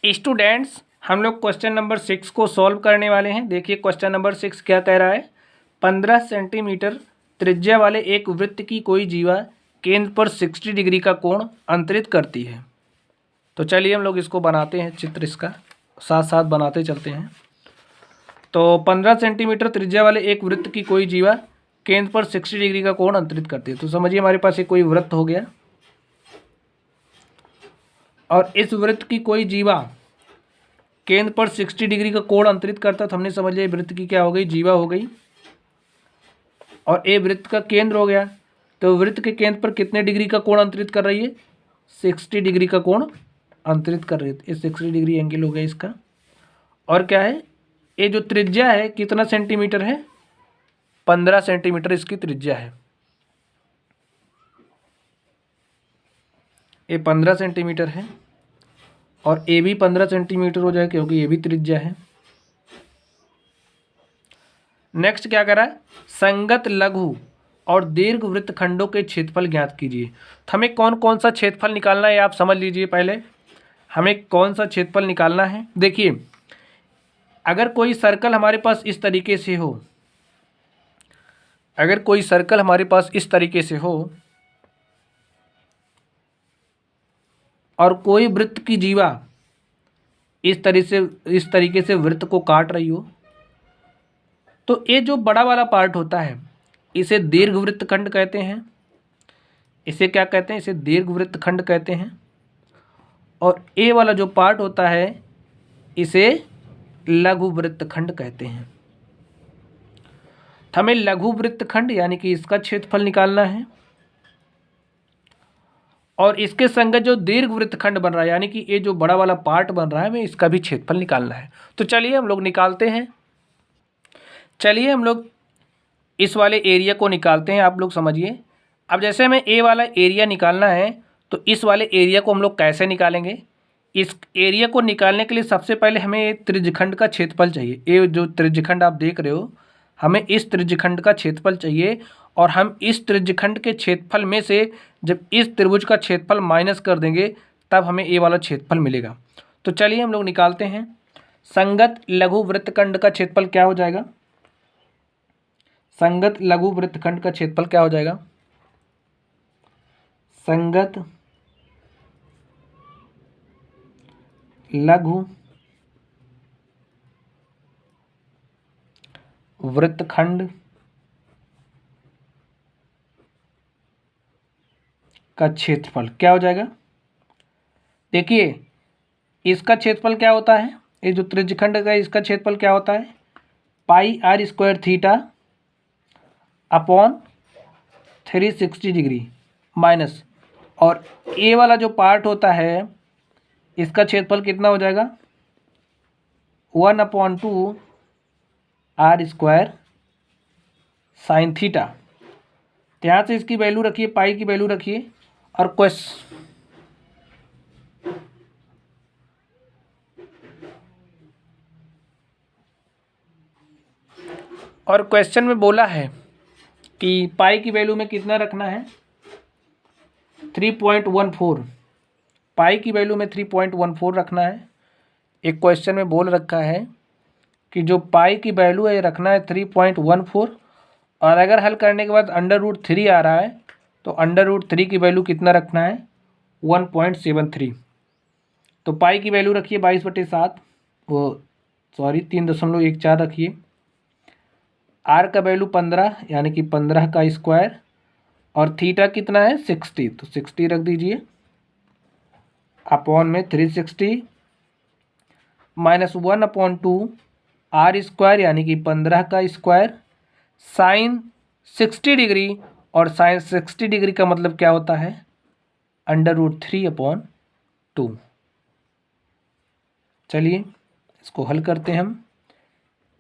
Students, हम लोग question number 6 को सॉल्व करने वाले हैं। देखिए क्वेश्चन नंबर 6 क्या कह रहा है। 15 सेंटीमीटर त्रिज्या वाले एक वृत्त की कोई जीवा केंद्र पर 60 डिग्री का कोण अंतरित करती है। तो चलिए हम लोग इसको बनाते हैं, चित्र इसका साथ साथ बनाते चलते हैं। तो 15 सेंटीमीटर त्रिज्या वाले एक वृत्त की कोई जीवा केंद्र पर 60 डिग्री का कोण अंतरित करती है। तो समझिए हमारे पास एक कोई वृत्त हो गया और इस वृत्त की कोई जीवा केंद्र पर 60 डिग्री का कोण अंतरित करता। तो हमने समझ लिया वृत्त की क्या हो गई, जीवा हो गई, और ए वृत्त का केंद्र हो गया। तो वृत्त के केंद्र पर कितने डिग्री का कोण अंतरित कर रही है, 60 डिग्री का कोण अंतरित कर रही है। ये 60 डिग्री एंगल हो गया इसका। और क्या है, ये जो त्रिज्या है कितना सेंटीमीटर है, 15 सेंटीमीटर इसकी त्रिज्या है। ये 15 सेंटीमीटर है और ए भी 15 सेंटीमीटर हो जाएगा क्योंकि ये भी त्रिज्या है। नेक्स्ट क्या करा, संगत लघु और दीर्घ वृत्तखंडों के क्षेत्रफल ज्ञात कीजिए। तो हमें कौन कौन सा क्षेत्रफल निकालना है आप समझ लीजिए। पहले हमें कौन सा क्षेत्रफल निकालना है। देखिए अगर कोई सर्कल हमारे पास इस तरीके से हो, अगर कोई सर्कल हमारे पास इस तरीके से हो और कोई वृत्त की जीवा इस तरीके से वृत्त को काट रही हो, तो ये जो बड़ा वाला पार्ट होता है इसे दीर्घ वृत्तखंड कहते हैं। इसे क्या कहते हैं, इसे दीर्घ वृत्तखंड कहते हैं। और ए वाला जो पार्ट होता है इसे लघु वृत्तखंड कहते हैं। तो हमें लघु वृत्तखंड यानी कि इसका क्षेत्रफल निकालना है और इसके संगत जो दीर्घ वृत्तखंड बन रहा है यानी कि ये जो बड़ा वाला पार्ट बन रहा है हमें इसका भी क्षेत्रफल निकालना है। तो चलिए हम लोग निकालते हैं। चलिए हम लोग इस वाले एरिया को निकालते हैं। आप लोग समझिए, अब जैसे हमें ए वाला एरिया निकालना है तो इस वाले एरिया को हम लोग कैसे निकालेंगे। इस एरिया को निकालने के लिए सबसे पहले हमें त्रिज्यखंड का क्षेत्रफल चाहिए। ये जो त्रिज्यखंड आप देख रहे हो, हमें इस त्रिज्यखंड का क्षेत्रफल चाहिए और हम इस त्रिज्यखंड के क्षेत्रफल में से जब इस त्रिभुज का क्षेत्रफल माइनस कर देंगे तब हमें ये वाला क्षेत्रफल मिलेगा। तो चलिए हम लोग निकालते हैं। संगत लघु वृत्तखंड का क्षेत्रफल क्या हो जाएगा, संगत लघु वृत्तखंड का क्षेत्रफल क्या हो जाएगा, संगत लघु वृत्तखंड का क्षेत्रफल क्या हो जाएगा। देखिए इसका क्षेत्रफल क्या होता है, ये जो त्रिज्यखंड का इसका क्षेत्रफल क्या होता है, pi r square theta upon 360 degree minus, और ए वाला जो पार्ट होता है इसका क्षेत्रफल कितना हो जाएगा, 1/2 आर स्क्वायर साइन थीटा। यहाँ से इसकी वैल्यू रखिए, पाई की वैल्यू रखिए और क्वेश्चन में बोला है कि पाई की वैल्यू में कितना रखना है, 3.14। पाई की वैल्यू में 3.14 रखना है। एक क्वेश्चन में बोल रखा है कि जो पाई की वैल्यू है रखना है 3.14, और अगर हल करने के बाद √3 आ रहा है तो √3 की वैल्यू कितना रखना है, 1.73। तो पाई की वैल्यू रखिए 22/7, वो 3.14 रखिए। आर का वैल्यू 15 यानी कि 15 का स्क्वायर, और थीटा कितना है 60, तो 60 रख दीजिए अपॉन में 360 माइनस 1/2 आर स्क्वायर यानी कि 15 का स्क्वायर साइन 60 डिग्री, और साइन 60 डिग्री का मतलब क्या होता है, √3/2। चलिए इसको हल करते हैं हम।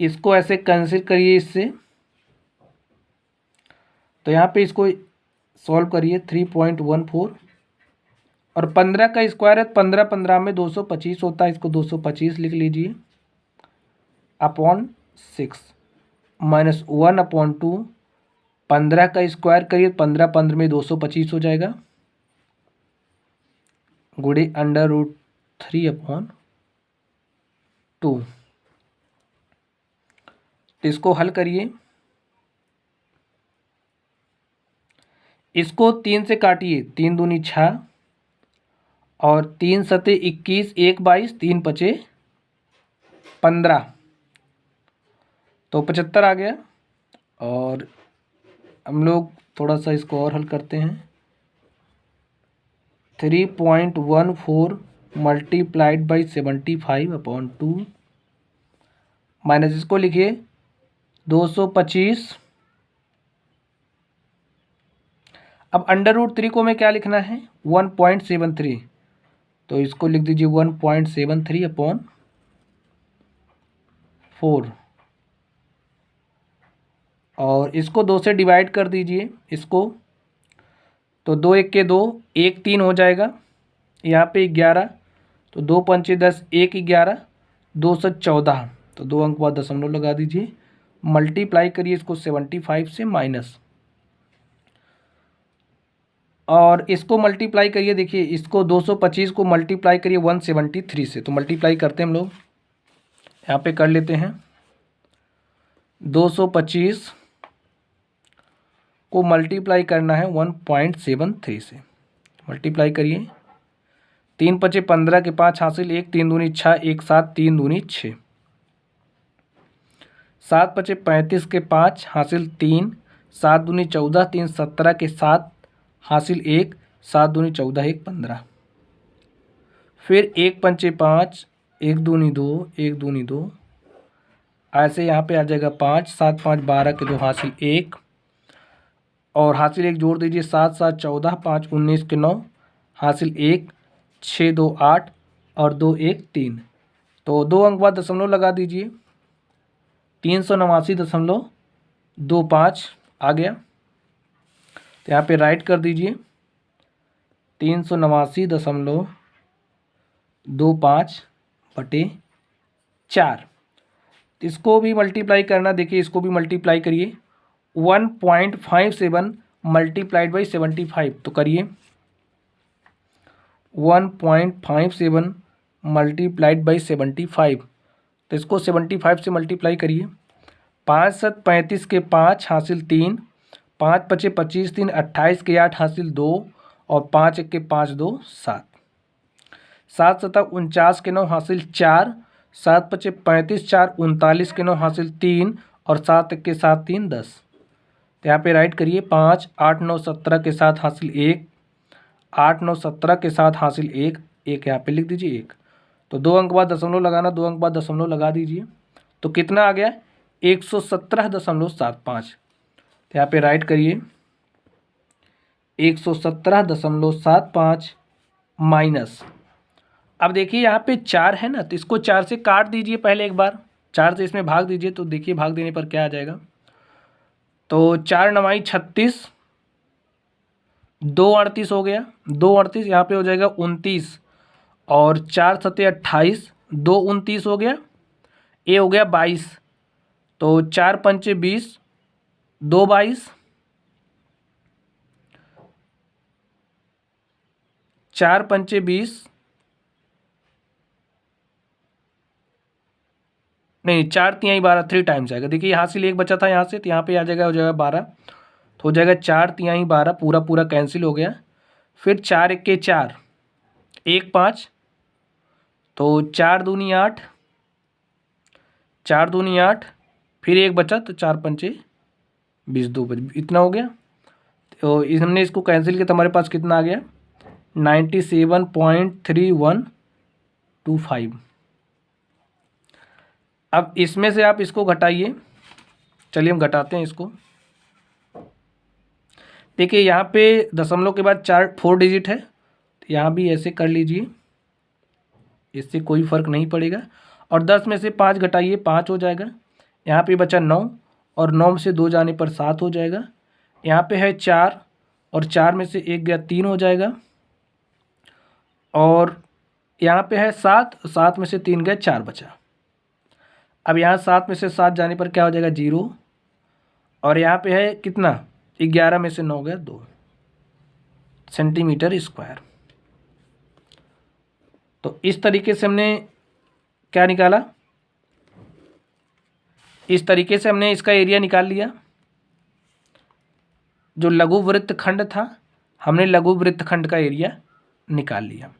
इसको ऐसे कंसिडर करिए इससे, तो यहाँ पे इसको सॉल्व करिए 3.14, और 15 का स्क्वायर है, 15 में 225 होता है, इसको 225 लिख लीजिए अपॉन 6 माइनस 1/2, 15 का स्क्वायर करिए, 15 में 225 हो जाएगा, गुणे √3/2। 2। इसको हल करिए, इसको 3 से काटिए, 3 दूनी 6 और 3 सते 21, 1 22, 3 पचे 15, तो 75 आ गया। और हम लोग थोड़ा सा इसको और हल करते हैं। 3.14 मल्टीप्लाइड बाई 75/2 माइनस इसको लिखिए 225। अब √3 को में क्या लिखना है 1.73, तो इसको लिख दीजिए 1.73/4 और इसको 2 से डिवाइड कर दीजिए इसको, तो 2 1 के 2, 1 3 हो जाएगा। यहाँ पे 11, तो 2 पंचे 10, 1 11, 2 से 14, तो 2 अंक बाद दशमलव लगा दीजिए। मल्टीप्लाई करिए इसको 75 से माइनस, और इसको मल्टीप्लाई करिए, देखिए इसको 225 को मल्टीप्लाई करिए 173 से, तो मल्टीप्लाई करते हैं हम लोग, यहाँ पे कर लेते हैं। 225 को मल्टीप्लाई करना है 1.73 से, मल्टीप्लाई करिए। 3 पचे 15 के 5 हासिल 1, 3 दूनी 6, 1 7, 3 दूनी 6। 7 पचे 35 के 5 हासिल 3, 7 दूनी 14, 3 17 के 7 हासिल 1, 7 दूनी 14, 1 15। फिर 1 पंचे 5, 1 दूनी 2, 1 दूनी 2, ऐसे यहाँ पे आ जाएगा 5, 7 5 12 के 2 हासिल 1, और हासिल 1 जोड़ दीजिए 7 7 14, 5 19 के 9 हासिल 1, 6 2 8 और 2 1 3, तो 2 अंक बाद दशमलव लगा दीजिए। 389.25 आ गया, तो यहाँ पे राइट कर दीजिए 389.25/4। इसको भी मल्टीप्लाई करना, देखिए इसको भी मल्टीप्लाई करिए 1.57 मल्टीप्लाइड बाई 75, तो करिए 1.57 मल्टीप्लाइड बाई 75, तो इसको 75 से मल्टीप्लाई करिए। 5 7 35 के 5 हासिल 3, 5 पचे 25, 3 28 के 8 हासिल 2 और 5 1 के 5 2 7, 7 7 49 के 9 हासिल 4, 7 पचे 35, 4 39 के 9 हासिल 3 और 7 1 के 7 3 10, तो यहाँ पे राइट करिए 5 8 9 17 के साथ हासिल 1, 8 9 17 के साथ हासिल 1, यहाँ पे लिख दीजिए 1, तो 2 अंक बाद दशमलव लगाना, 2 अंक बाद दशमलव लगा दीजिए, तो कितना आ गया 117.75, तो यहाँ पे राइट करिए 117.75 माइनस, अब देखिए यहाँ पे 4 है ना, तो इसको 4 से काट दीजिए पहले एक बार, 4 से इसमें भाग दीजिए, तो देखिए भाग देने पर क्या आ जाएगा, तो 4 9 36, 2 38 हो गया, 2 38 यहाँ पे हो जाएगा 29 और 4 7 28, 2 29 हो गया, ये हो गया 22, तो 4 पंचे 20, 2 22, 4 पंचे 20, नहीं 4 तिहाई 12, 3 टाइम्स आएगा, देखिए यहाँ से 1 बचा था यहाँ से, तो यहाँ पे आ जाएगा, हो जाएगा 12, तो हो जाएगा 4 तिहाई 12, पूरा पूरा कैंसिल हो गया। फिर 4 1 के 4, 1 5, तो 4 दूनी 8, 4 दूनी 8, फिर 1 बचा, तो 4 पंचे 20, 2 इतना हो गया, तो हमने इसको कैंसिल किया तो हमारे पास कितना आ गया 97.3125। अब इसमें से आप इसको घटाइए, चलिए हम घटाते हैं इसको। देखिए यहाँ पे दशमलव के बाद 4 डिजिट है, तो यहाँ भी ऐसे कर लीजिए, इससे कोई फ़र्क नहीं पड़ेगा, और 10 में से 5 घटाइए, 5 हो जाएगा। यहाँ पे बचा 9 और 9 में से 2 जाने पर 7 हो जाएगा। यहाँ पे है 4 और 4 में से 1 गया 3 हो जाएगा, और यहाँ पे है 7, 7 में से 3 गया 4 बचा। अब यहाँ 7 में से 7 जाने पर क्या हो जाएगा 0, और यहाँ पे है कितना 11 में से 9 गया 2 सेंटीमीटर स्क्वायर। तो इस तरीके से हमने क्या निकाला इस तरीके से हमने इसका एरिया निकाल लिया। जो लघु वृत्तखंड था, हमने लघु वृत्तखंड का एरिया निकाल लिया।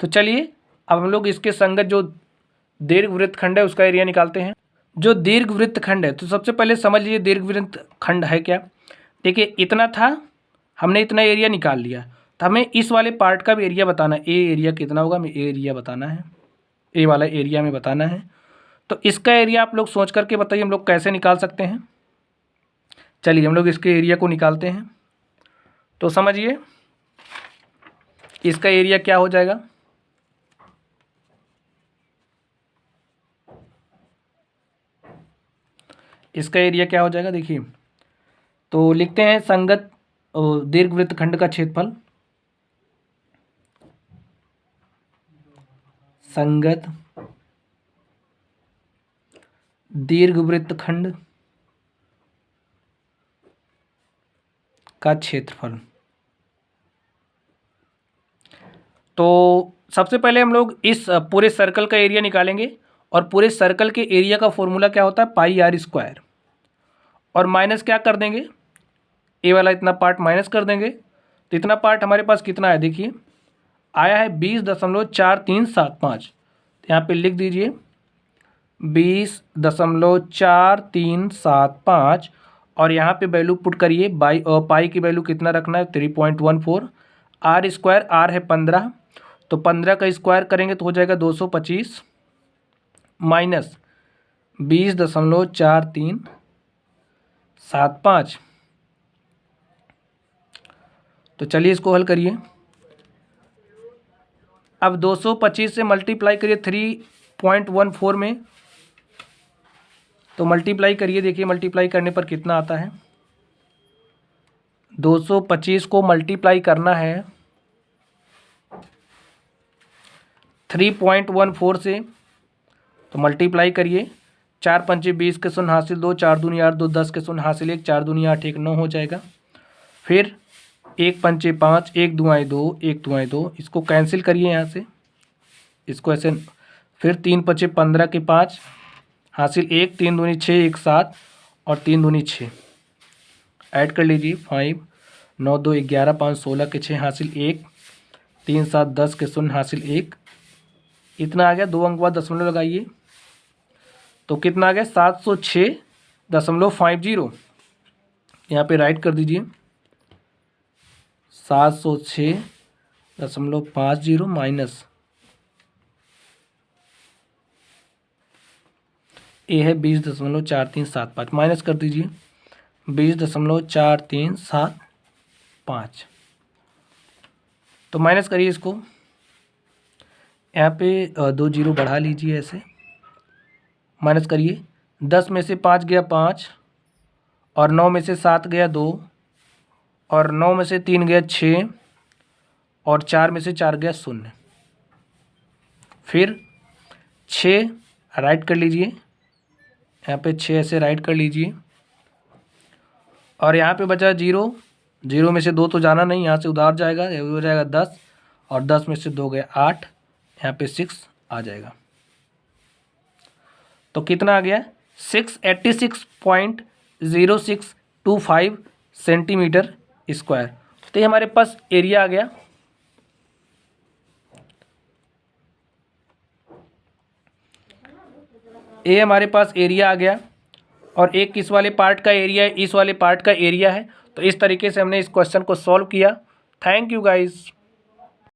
तो चलिए अब हम लोग इसके संगत जो दीर्घ वृत्तखंड है उसका एरिया निकालते हैं। जो दीर्घ वृत्तखंड है, तो सबसे पहले समझ लीजिए दीर्घ वृत्तखंड है क्या। देखिए इतना था, हमने इतना एरिया निकाल लिया, तो हमें इस वाले पार्ट का भी एरिया बताना है। ए एरिया कितना होगा, हमें ए एरिया बताना है, ए वाला एरिया में बताना है। तो इसका एरिया आप लोग सोच करके बताइए हम लोग कैसे निकाल सकते हैं। चलिए हम लोग इसके एरिया को निकालते हैं। तो समझिए इसका एरिया क्या हो जाएगा। इसका एरिया क्या हो जाएगा, देखिए तो लिखते हैं संगत दीर्घ वृत्तखंड का क्षेत्रफल, संगत दीर्घ वृत्तखंड का क्षेत्रफल। तो सबसे पहले हम लोग इस पूरे सर्कल का एरिया निकालेंगे, और पूरे सर्कल के एरिया का फॉर्मूला क्या होता है, पाई आर स्क्वायर, और माइनस क्या कर देंगे, ए वाला इतना पार्ट माइनस कर देंगे। तो इतना पार्ट हमारे पास कितना है, देखिए आया है 20.4375। यहाँ पे लिख दीजिए 20.4375, और यहाँ पे वैल्यू पुट करिए। पाई की वैल्यू कितना रखना है, 3.14। आर स्क्वायर, आर है 15, तो 15 का स्क्वायर करेंगे तो हो जाएगा 225 माइनस 20.4375। तो चलिए इसको हल करिए। अब 225 से मल्टीप्लाई करिए 3.14 में, तो मल्टीप्लाई करिए, देखिए मल्टीप्लाई करने पर कितना आता है। 225 को मल्टीप्लाई करना है 3.14 से, तो मल्टीप्लाई करिए। 4 पंचे 20 के शून्य हासिल 2, 4 दूनी 8, 2 10 के शून्य हासिल 1, 4 दूनी 8, 1 9 हो जाएगा। फिर 1 पंचे 5, 1 दुआएँ 2, 1 दुआएँ 2, इसको कैंसिल करिए यहाँ से, इसको ऐसे। फिर 3 पंचे 15 के 5 हासिल 1, 3 दूनी 6, 1 7, और 3 दूनी 6 ऐड कर लीजिए 5, 9 2 11, 5 16 के 6 हासिल 1, 3 7 10 के शून्य हासिल 1, इतना आ गया। 2 अंक बाद दशमलव लगाइए, तो कितना आ गया 706.50। यहाँ पे राइट कर दीजिए 706.50 माइनस ए है 20.4375, माइनस कर दीजिए 20.4375। तो माइनस करिए इसको, यहाँ पे 2 जीरो बढ़ा लीजिए ऐसे, माइनस करिए। 10 में से 5 गया 5, और 9 में से 7 गया 2, और 9 में से 3 गया 6, और 4 में से 4 गया 0। फिर 6 राइट कर लीजिए, यहाँ पे 6 ऐसे राइट कर लीजिए, और यहाँ पे बचा 0, 0 में से 2 तो जाना नहीं, यहाँ से उधार जाएगा, ये हो जाएगा 10, और 10 में से 2 गया 8, यहाँ पे 6 आ जाएगा। तो कितना आ गया 686.0625 सेंटीमीटर स्क्वायर। तो ये हमारे पास एरिया आ गया। ये हमारे पास एरिया आ गया, और एक इस वाले पार्ट का एरिया है, इस वाले पार्ट का एरिया है। तो इस तरीके से हमने इस क्वेश्चन को सॉल्व किया। Thank you guys.